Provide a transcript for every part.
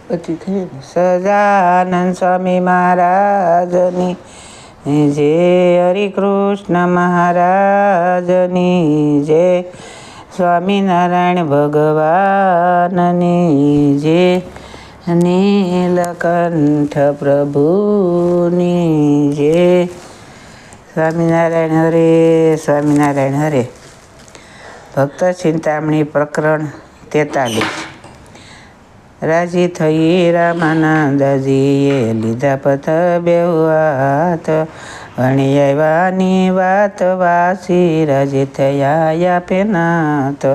પછી થઈ ને સજાનંદ સ્વામી મહારાજની જય, હરિકૃષ્ણ મહારાજની જય, સ્વામિનારાયણ ભગવાનની જય, નીલકંઠ પ્રભુની જય. સ્વામિનારાયણ હરે, સ્વામિનારાયણ હરે. ભક્ત ચિંતામણી પ્રકરણ 43. રાજી થઈ રામાનંદજીએ લીધા પથ બેઉ હાથ, વણી આવ્યાની વાત વાસી રાજી થયા આપે નાથ.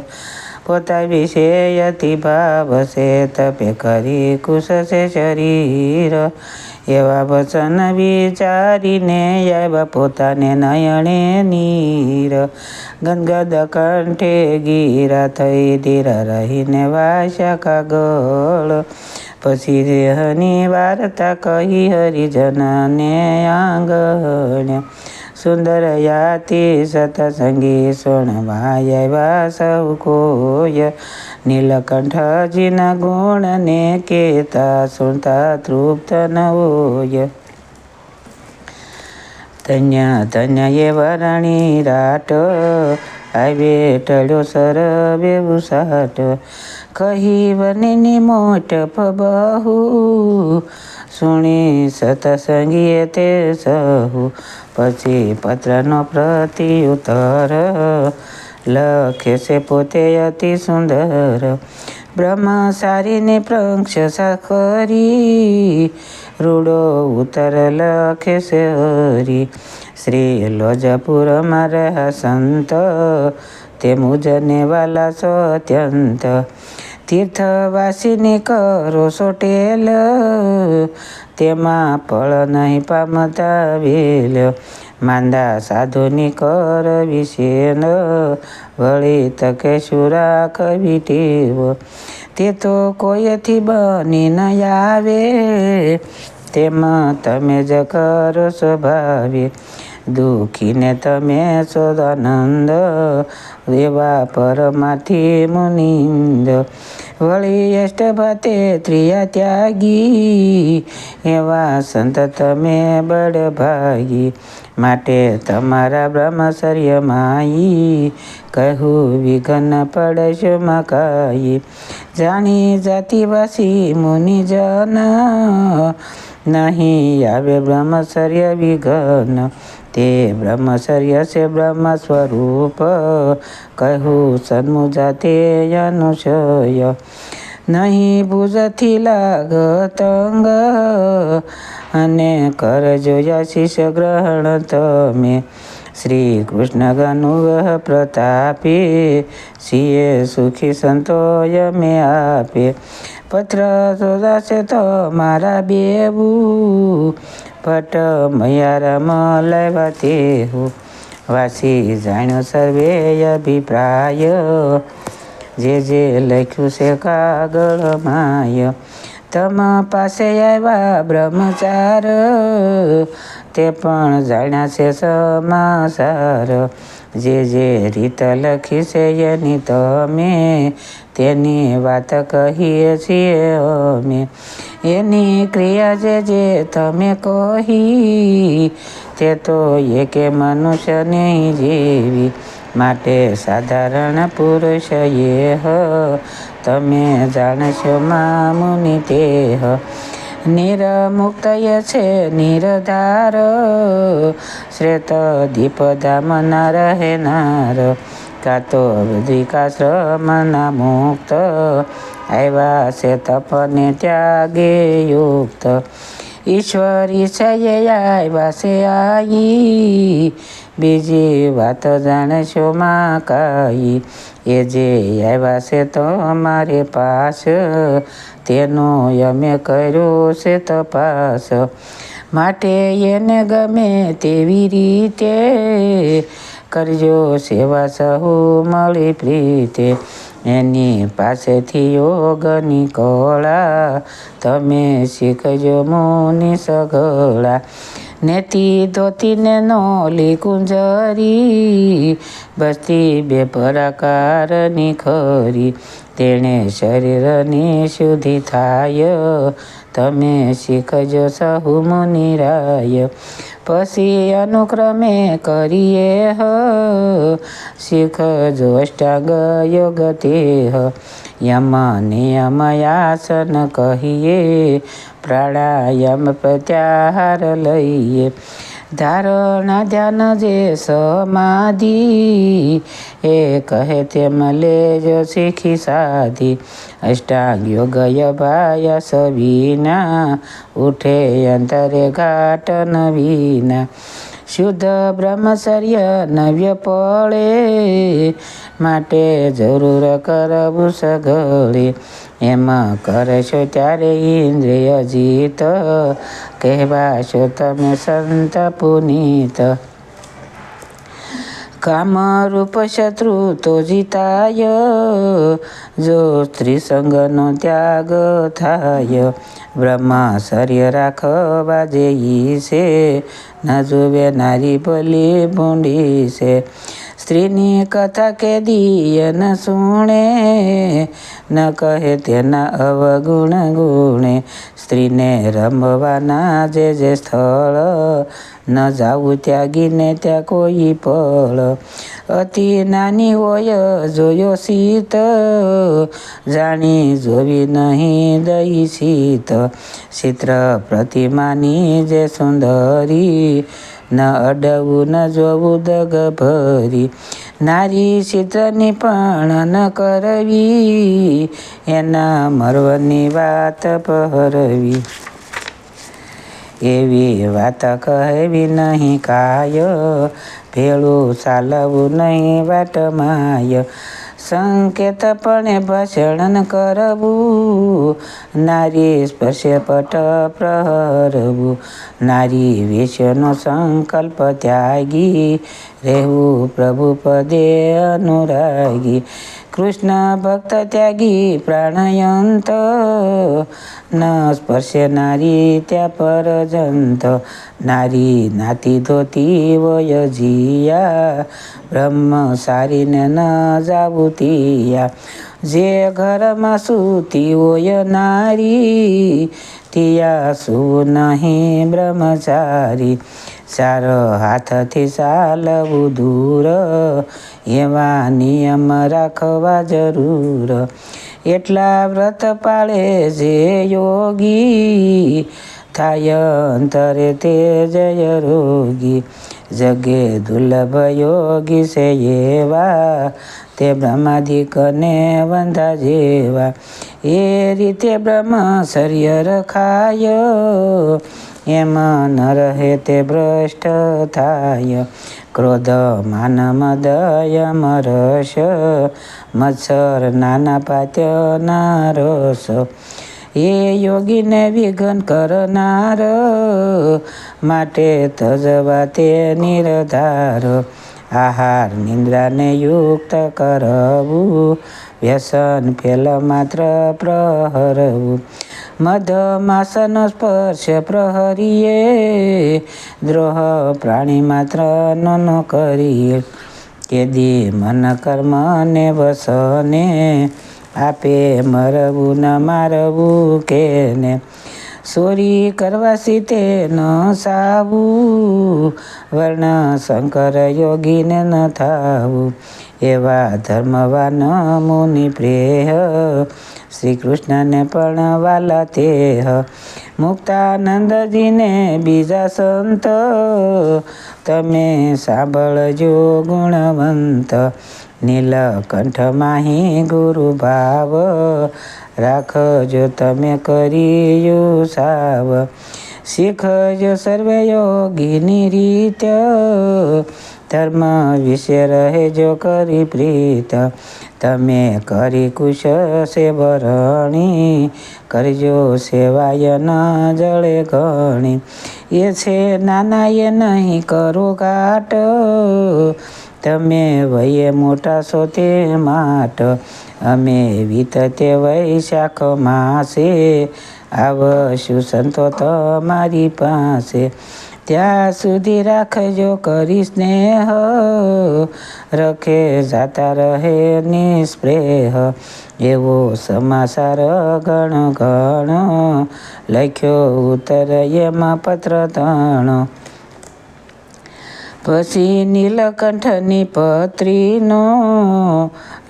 પોતા વિશે અતિ ભાવ છે તપે કરી કુશ છે શરીર, એવા વચન વિચારીને આવ્યા પોતાને નયણે નીર. ગદગદ કંઠે ગીરા થઈ ધીરા રહીને વાસ્યા કાગળ, પછી દેહની વાર્તા કહી હરિજનને આંગણ. સુંદર યાતિ સતસંગી સુણવા આવ્યા સૌ કોઈ, નીલકંઠજીના ગુણને કેતા સુનતા તૃપ્ત ન હોય. ધન્ય ધન્ય એ વરણી રાટ, આવે ટળ્યો સર બેઉ સાટ. કહી વનની મોટપ બહુ, સુણી સતસંગીએ તે સહુ. પછી પત્રનો પ્રત્યુત્તર, લખે છે પોતે અતિ સુંદર. બ્રહ્મચારીની પ્રશંસા કરી, રૂડો ઉત્તર લખે છે હરી. શ્રી લોજપુર મારા સંત, તે મુજને વાલા છો અત્યંત. તીર્થવાસીની કરો સોટેલ, તેમાં ફળ નહીં પામતા વેલ. માંદા સાધુની કર વિશેન, વળી તકે સુરા કવિ ટેવ. તે તો કોઈથી બની ન આવે, તેમાં તમે જ કરો સ્વભાવે. દુઃખીને તમે સદાનંદ, એવા પરમાથી મુનિંદ. વળી અષ્ટભાતે ત્રિયા ત્યાગી, એવા સંત તમે બળભાગી. માટે તમારા બ્રહ્મચર્યમાં કહું વિઘ્ન પડશો મકાઈ. જાણી જાતિવાસી મુનિજન, નહીં આવે બ્રહ્મચર્ય વિઘ્ન. તે બ્રહ્મચર્ય છે બ્રહ્મ સ્વરૂપ, કહું સન્મુજાતે અનુશય. નહીં ભુજથી લાગતંગ, અને કરજો આશીષ ગ્રહણ તમે. શ્રી કૃષ્ણ ગનુગ્રહ પ્રતાપે, સિંહે સુખી સંતોય મેં આપે. પત્ર જોદાશે તો મારા બેવું, ભટ્ટ મયારામ લાવ્યા તેહું. વાસી જાણ્યો સર્વે અભિપ્રાય, જે જે લખ્યું છે કાગળ માય. તમ પાસે આવ્યા બ્રહ્મચાર, તે પણ જાણ્યા છે સમાચાર. જે જે રીત લખી છે એની તમે, તેની વાત કહીએ છીએ અમે. એની ક્રિયા જે જે તમે કહી, તે તો એકે મનુષ્ય નહીં જેવી. માટે સાધારણ પુરુષ એ તમે જાણશો મામુનિ તેહ. નિરમુક્ત છે નિરધાર, શ્રેત દીપધામના રહેનાર. કાતો વિકાશ્રમના મુક્ત, આવ્યા છે તપને ત્યાગે યુક્ત. ઈશ્વરી છે આવ્યા છે આઈ, બીજી વાત જાણશો માં કાઈ. એ જે આવ્યા છે તો અમારે પાસ, તેનો અમે કર્યો છે તપાસ. માટે એને ગમે તેવી રીતે, કરજો સેવા સહુ મળી પ્રીતે. એની પાસેથી યોગની કળા, તમે શીખજો મુનિ સઘળા. નેતી ધોતીને નોલી કુંજરી, બસતી બે પરાકારની ખરી. તેણે શરીરની શુદ્ધિ થાય. તમે શીખજો સહુ મુનિરાય. પછી અનુક્રમે કરીએ શીખજો અષ્ટાંગ યોગ તેહ. યમ નિયમ આસન કહીએ, પ્રાણાયામ પ્રત્યાહાર લઈએ. ધારણા ધ્યાન જે સમાધિ, એ કહે તેમ લેજો શીખી સાધી. અષ્ટાંગ યોગ અભ્યાસ વિના, ઉઠે અંતરે ઘાટ નવીના. શુદ્ધ બ્રહ્મચર્ય નવ્ય પડે, માટે જરૂર કરવું સઘળે. એમ કરશો ત્યારે ઇન્દ્રિય જીત, કહેવાશો તમે સંત પુનીત. કામરૂપ શત્રુ તો જીતાય, જો સ્ત્રીસંગનો ત્યાગ થાય. બ્રહ્મચર્ય રાખવા જેઈ છે, ન જુવે નારી ભલી ભૂંડી છે. સ્ત્રીની કથા કેદીય ન સુણે, ન કહે તેના અવગુણ ગુણે. સ્ત્રીને રમવાના જે સ્થળ, ન જાવું ત્યાગીને ત્યાં કોઈ પળ. અતિ નાની હોય જોયો સીત, જાણી જોવી નહીં દઈ શીત. ચિત્ર પ્રતિમાની જે સુંદરી, ન અડવું ન જોવું દગ ભરી. નારી ચિત્રની પણ ન કરવી, એના મરવાની વાત પહરવી. એવી વાત કહેવી નહીં કાય, ભેળું ચાલવું નહીં વાટ માય. સંકેતપણે ભાષણ કરવું, નારી સ્પર્શે પટ પ્રહરવું. નારી વિષયનો સંકલ્પ ત્યાગી, રહેવું પ્રભુ પદે અનુરાગી. કૃષ્ણ ભક્ત ત્યાગી પ્રાણયંત, ન સ્પર્શે નારી ત્યાં પરજંત. નારી નાતી ધોતી વય જીયા, બ્રહ્મ સારીને ન જાવું તિયા. જે ઘરમાં સૂતી હોય નારી, તિયા શું નહીં બ્રહ્મચારી. ચાર હાથથી ચાલવું દૂર, એવા નિયમ રાખવા જરૂર. એટલા વ્રત પાળે જે યોગી, થાય અંતરે તે જય રોગી. જગે દુર્લભ યોગી છે એવા, તે બ્રહ્માદિકને વંદા જેવા. એ રીતે બ્રહ્મચર્ય રખાય, એમ ન રહે તે ભ્રષ્ટ થાય. ક્રોધ માન મદય મરસ, મત્સર નાના પાત્યના રસ. એ યોગીને વિઘ્ન કરનાર, માટે તજવા તે નિર્ધાર. આહાર નિંદ્રાને યુક્ત કરવું, વ્યસન ફેલ માત્ર પ્રહરવું. મધમાસનો સ્પર્શ પ્રહરીએ, દ્રોહ પ્રાણી માત્ર ન કરીએ. કેદી મન કર્મને વસને, આપે મરવું ન મારવું કેને. ચોરી કરવાથી તે ન સાવું, વર્ણ શંકર યોગીને ન થાવું. એવા ધર્મવાન મુનિ પ્રેહ, શ્રી કૃષ્ણને પણ વાલા તેહ. મુક્તાનંદજીને બીજા સંત, તમે સાંભળજો ગુણવંત. નીલકંઠ માહી ગુરુ ભાવ, રાખજો તમે કર્યું સાવ. શીખજો સર્વે યોગીની રીત, ધર્મ વિશે રહેજો કરી પ્રીત. તમે કરી કુશ સેવરણી, કરજો સેવાય ન જળે ઘણી. એ છે નાના એ નહીં કરો ઘાટ, તમે વયે મોટા છો તે માટ. અમે વિતતે વૈશાખ માસે, આવશું સંતો તમારી પાસે. ત્યાં સુધી રાખજો કરી સ્નેહ, રખે જાતા રહે નિસ્પ્રેહ. એવો સમાચાર ગણ ગણ, લખ્યો ઉત્તર એમાં પત્ર તણ. પછી નીલકંઠની પત્રીનો,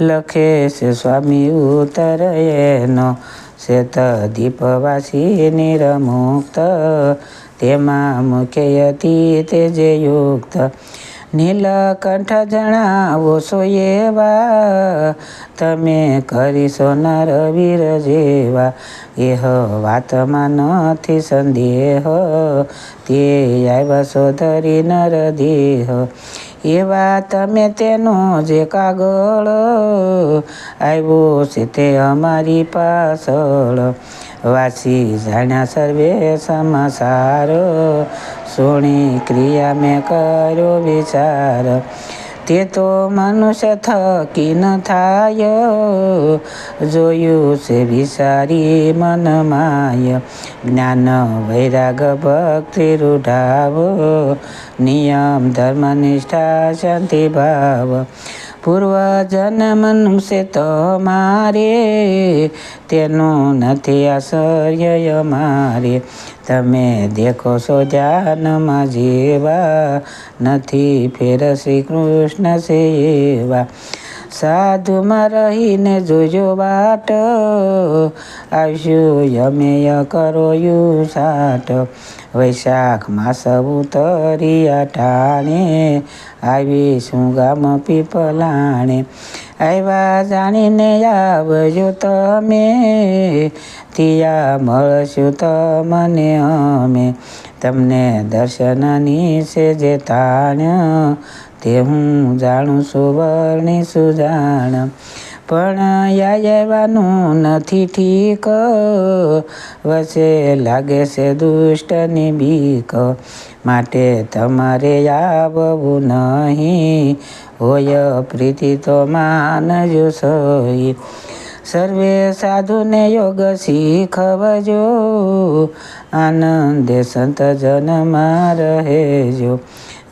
લખે છે સ્વામી ઉત્તર એનો. શેત દીપવાસી નિરમુક્ત, તેમાં મુખ્ય હતી તેજે યુક્ત. નીલકંઠ જણાવો છો એવા, તમે કરીશો નરવીર જેવા. એહ વાતમાં નથી સંદેહ, તે આવ્યા છો ધરી નરદેહ. એવા તમે તેનો જે કાગળ, આવ્યો છે તે અમારી પાછળ. વાસી જાણ્યા સર્વે સમાચાર, સોણી ક્રિયા મેં કર્યો વિચાર. તે તો મનુષ્ય થકી ન થાય, જોયું છે વિચારી મન માય. જ્ઞાન વૈરાગ ભક્તિ રૂઢાવ, નિયમ ધર્મ નિષ્ઠા શાંતિ ભાવ. પૂર્વજન્મનું છે તમારે, તેનું નથી આશ્ચર્ય અમારે. તમે દેખો છો ધ્યાનમાં જેવા, નથી ફેર શ્રી કૃષ્ણ છે એવા. સાધુમાં રહીને જોજો વાટ, આવશું યમેય કરો યુ સાટ. વૈશાખ માસ ઉતરિયા ટાણે, આવીશું ગામ પીપલાણે. આવ્યા જાણીને આવજો તમે, ત્યાં મળશું તમને અમે. તમને દર્શનની છે જે તાણ, તે હું જાણું છું વર્ણીશું જાણ. પણ આવ્યાનું નથી ઠીક, વચ્ચે લાગે છે દુષ્ટની બીક. માટે તમારે આવવું નહીં, હોય પ્રીતિ તો માનજો સહી. સર્વે સાધુને યોગ શીખવજો, આનંદે સંત જનમાં રહેજો.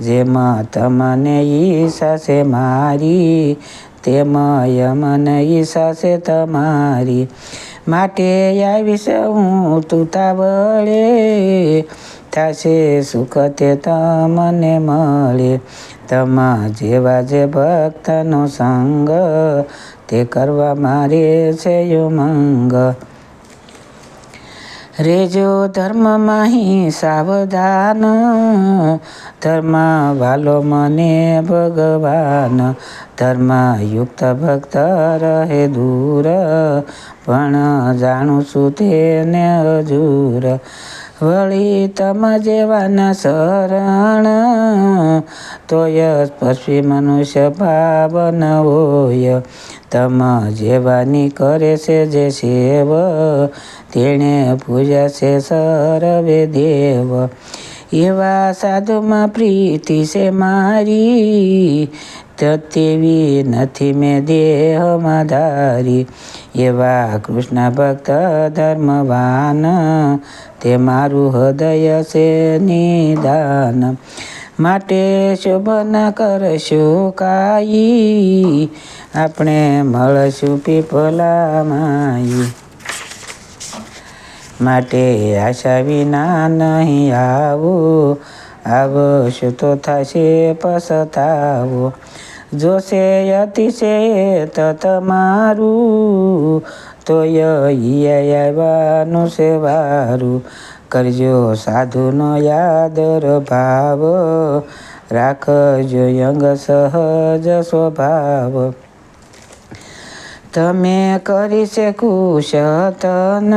જેમાં તમને ઈચ્છા છે મારી, તેમાં મને ઈચ્છા છે તમારી. માટે આવીશ હું તુતાવળે, થશે સુખ તે તમને મળે. તમા જેવા જે ભક્તનો સંગ, તે કરવા મારે છે ઉમંગ. રેજો ધર્મમાં હિ સાવધાન, ધર્મ વાલો મને ભગવાન. ધર્મયુક્ત ભક્ત રહે દૂર, પણ જાણું છું તેને હજૂર. વળી તમ જેવાના શરણ, તોય સ્પર્શી મનુષ્ય ભાવ ન હોય. તમ જેવાની કરે છે જે સેવ, તેણે પૂજા છે સર્વે દેવ. એવા સાધુમાં પ્રીતિ છે મારી, તેવી નથી મેં દેહમાં ધારી. એવા કૃષ્ણ ભક્ત ધર્મવાન, તે મારું હૃદય છે નિદાન. માટે શુભ ન કરશું કાઈ, આપણે મળશું પીપલામાઈ. માટે આશા વિના નહીં આવું, આવશું તો થશે પછતાવો. જોશે અતિશય તો તમારું, તોય આવ્યાનું છે વારું. કરજો સાધુનો યાદર ભાવ, રાખજો યંગ સહજ સ્વભાવ. તમે કરી છે કુશતન,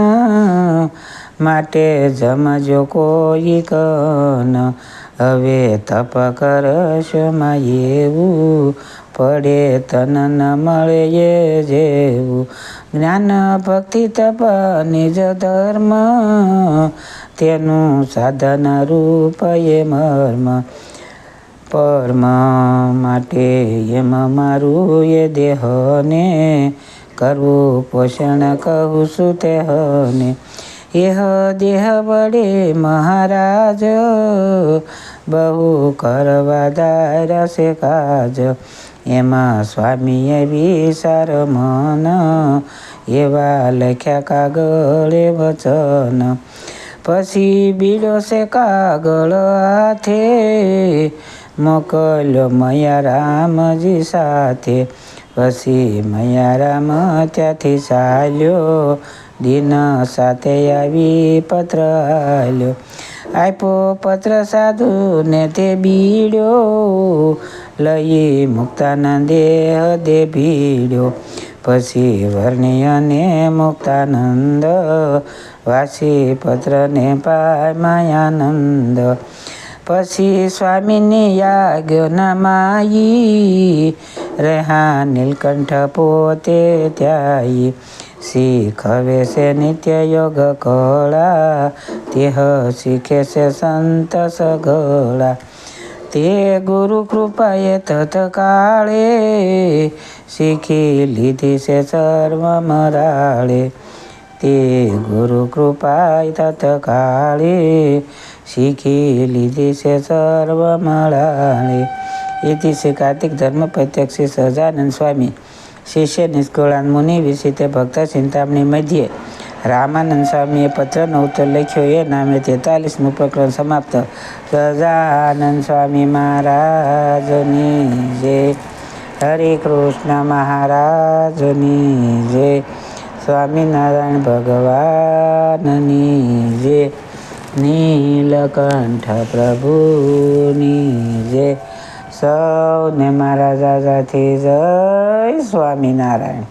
માટે જમજો કોઈ કન. હવે તપ કરશો માં એવું, પડે તન ન મળે એ જેવું. જ્ઞાન ભક્તિ તપ નિજ ધર્મ, તેનું સાધન રૂપ એ મર્મ. પરમ માટે એમ મારું એ દેહને, કરવું પોષણ કહું છું તે હને. એહ દેહ વડે મહારાજ બહુ કરવા દાર્યા કાજ એમાં સ્વામીએ વિચાર મન એવા લખ્યા કાગળે વચન પછી બીડો છે કાગળ હાથે મોકલ્યો મૈયા રામજી સાથે પછી મૈયા રામ ત્યાંથી ચાલ્યો દિન સાથે આવી પત્ર આલ્યો આપ્યો પત્ર સાધુને તે બીડ્યો લઈ મુક્તાનંદે હદે ભીડ્યો પછી વર્ણિ અને મુક્તાનંદ વાસી પત્રને પામ્યાનંદ પછી સ્વામીની યાજ્ઞા માઈ રહ્યા નીલકંઠ પોતે ત્યાઈ શીખ હવે છે નિત્ય યોગ કળા તેહ શીખે છે સંત સગળા તે ગુરુ કૃપાએ તત્કાળે શીખી લીધી છે સર્વ મરાળે તે ગુરુ કૃપાએ તત્કાળે શીખી લીધી છે સર્વ મરાળે ઇતિ શ્રી કાર્તિક ધર્મ પ્રત્યક્ષ શ્રી સહજાનંદ સ્વામી શિષ્ય નિષ્કુળાન મુનિ વિષિતે ભક્ત ચિંતામણી મધ્યે રામાનંદ સ્વામીએ પત્રનો ઉત્તર લખ્યો એ નામે 43મું પ્રકરણ સમાપ્ત. સહજાનંદ સ્વામી મહારાજની જય. હરે કૃષ્ણ મહારાજની જય. સ્વામિનારાયણ ભગવાનની જય. નીલકંઠ પ્રભુની જય. સૌને મારા દાદાથી જય સ્વામિનારાયણ.